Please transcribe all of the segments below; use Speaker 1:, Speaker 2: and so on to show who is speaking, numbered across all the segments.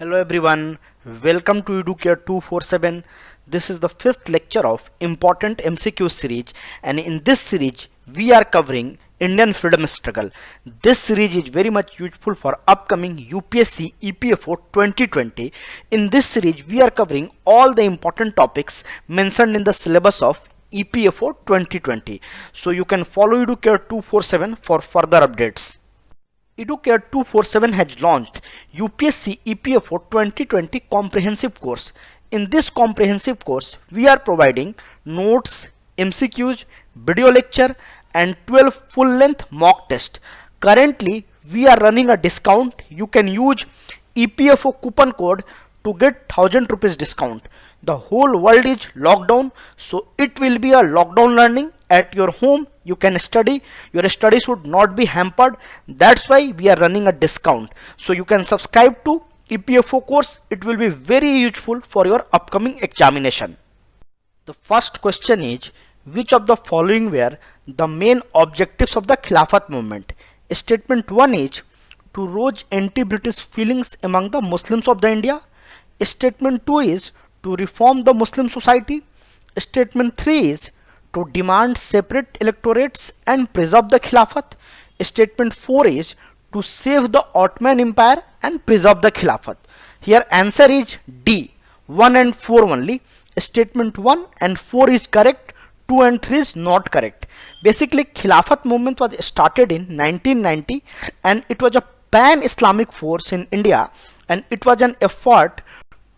Speaker 1: Hello everyone, welcome to Educare 247. This is the fifth lecture of important MCQ series, and in this series we are covering Indian freedom struggle. This series is very much useful for upcoming UPSC EPFO 2020. In this series we are covering all the important topics mentioned in the syllabus of EPFO 2020. So you can follow Educare 247 for further updates. Educare 247 has launched UPSC EPFO 2020 comprehensive course. In this comprehensive course, we are providing notes, MCQs, video lecture and 12 full-length mock test. Currently, we are running a discount. You can use EPFO coupon code to get 1000 rupees discount. The whole world is locked down, so it will be a lockdown learning. At your home you can study, your study should not be hampered. That's why we are running a discount. So you can subscribe to EPFO course. It will be very useful for your upcoming examination. The first question is, which of the following were the main objectives of the Khilafat movement? Statement 1 is to rouse anti-British feelings among the Muslims of the India. Statement 2 is to reform the Muslim society. Statement 3 is to demand separate electorates and preserve the Khilafat. Statement 4 is to save the Ottoman Empire and preserve the Khilafat. Here answer is D, 1 and 4 only. Statement 1 and 4 is correct, 2 and 3 is not correct. Basically, Khilafat movement was started in 1990 and it was a pan-Islamic force in India, and it was an effort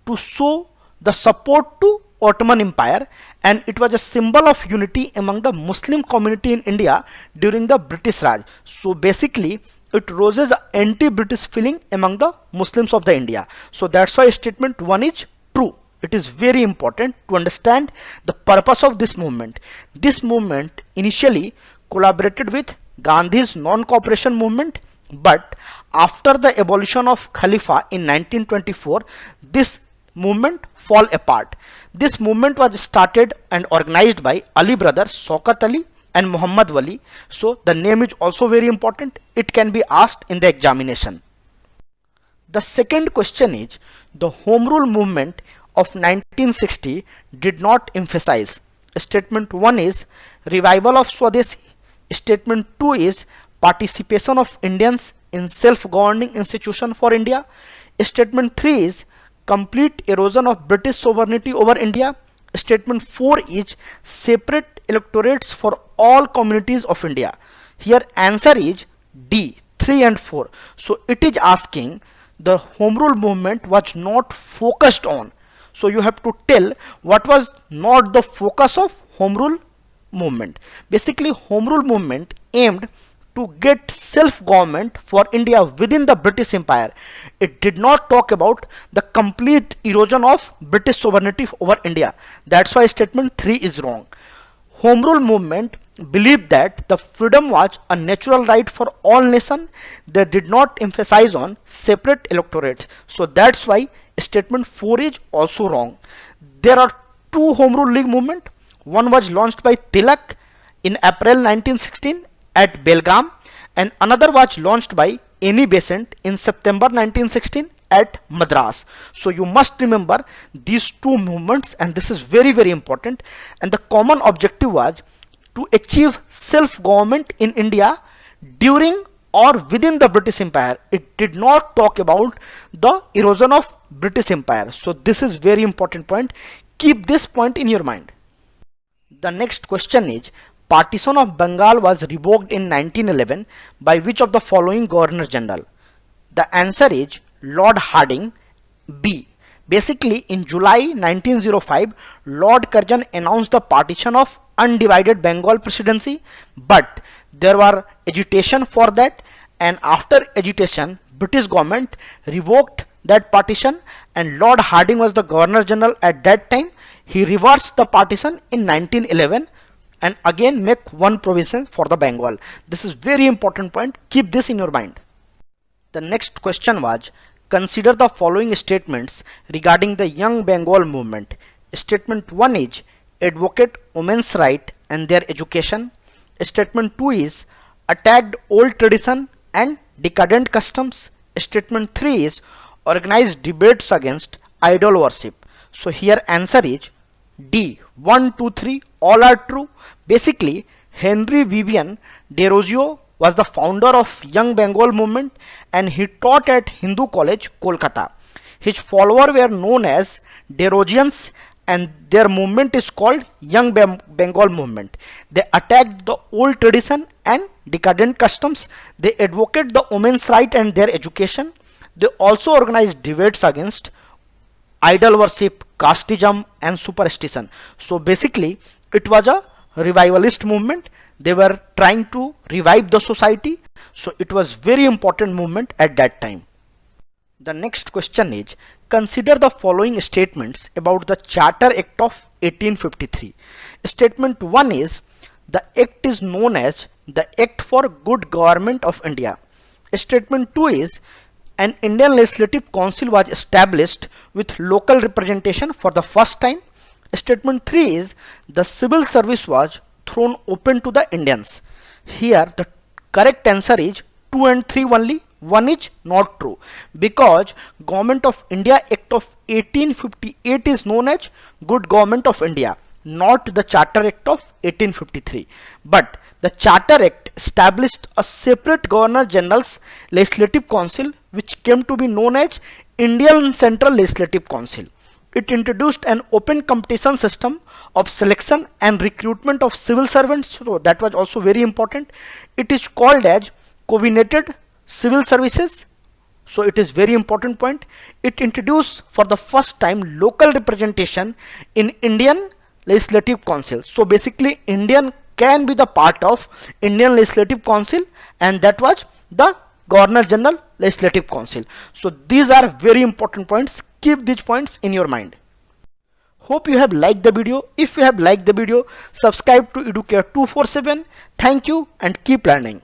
Speaker 1: to show the support to Ottoman Empire, and it was a symbol of unity among the Muslim community in India during the British Raj. So basically it raises anti-British feeling among the Muslims of the India. So that's why statement 1 is true. It is very important to understand the purpose of this movement. This movement initially collaborated with Gandhi's non-cooperation movement, but after the abolition of Khalifa in 1924, this movement fall apart. This movement was started and organized by Ali brothers Shaukat Ali and Muhammad Wali. So the name is also very important. It can be asked in the examination. The second question is, the Home Rule movement of 1960 did not emphasize. Statement 1 is revival of Swadeshi. Statement 2 is participation of Indians in self-governing institution for India. Statement 3 is complete erosion of British sovereignty over India. Statement 4 is separate electorates for all communities of India. Here answer is D, 3 and 4. So it is asking the Home Rule movement was not focused on. So you have to tell what was not the focus of Home Rule movement. Basically, Home Rule movement aimed to get self-government for India within the British Empire. It did not talk about the complete erosion of British sovereignty over India. That's why statement 3 is wrong. Home Rule movement believed that the freedom was a natural right for all nations. They did not emphasize on separate electorates. So that's why statement 4 is also wrong. There are two Home Rule League movement. One was launched by Tilak in April 1916 at Belgaum, and another was launched by Annie Besant in September 1916 at Madras. So you must remember these two movements, and this is very important. And the common objective was to achieve self-government in India during or within the British Empire. It did not talk about the erosion of British Empire. So this is very important point. Keep this point in your mind. The next question is, Partition of Bengal was revoked in 1911 by which of the following Governor General? The answer is Lord Hardinge, B. Basically, in July 1905, Lord Curzon announced the partition of undivided Bengal presidency, but there were agitation for that, and after agitation, British government revoked that partition, and Lord Hardinge was the Governor General at that time. He reversed the partition in 1911 and again make one provision for the Bengal. This is very important point. Keep this in your mind. The next question was, consider the following statements regarding the Young Bengal movement. Statement 1 is advocate women's right and their education. Statement 2 is attacked old tradition and decadent customs. Statement 3 is organized debates against idol worship? So here answer is D. 1, 2, 3 all are true. Basically, Henry Vivian Desrosiers was the founder of Young Bengal movement and he taught at Hindu College, Kolkata. His followers were known as Desrosians and their movement is called Young Bengal movement. They attacked the old tradition and decadent customs. They advocate the women's right and their education. They also organized debates against idol worship, casteism and superstition. So basically it was a revivalist movement. They were trying to revive the society. So it was very important movement at that time. The next question is, consider the following statements about the Charter Act of 1853. Statement 1 is, the act is known as the Act for Good Government of India. Statement 2 is, an Indian Legislative Council was established with local representation for the first time. Statement 3 is, the civil service was thrown open to the Indians. Here the correct answer is 2 and 3 only. 1 is not true because Government of India Act of 1858 is known as Good Government of India, not the Charter Act of 1853. But the Charter Act established a separate Governor General's Legislative Council which came to be known as Indian Central Legislative Council. It introduced an open competition system of selection and recruitment of civil servants. So that was also very important. It is called as covenanted civil services. So it is very important point. It introduced for the first time local representation in Indian Legislative Council. So basically Indian can be the part of Indian Legislative Council and that was the Governor General Legislative Council. So these are very important points. Keep these points in your mind. Hope you have liked the video. If you have liked the video, subscribe to Educare 247. Thank you and keep learning.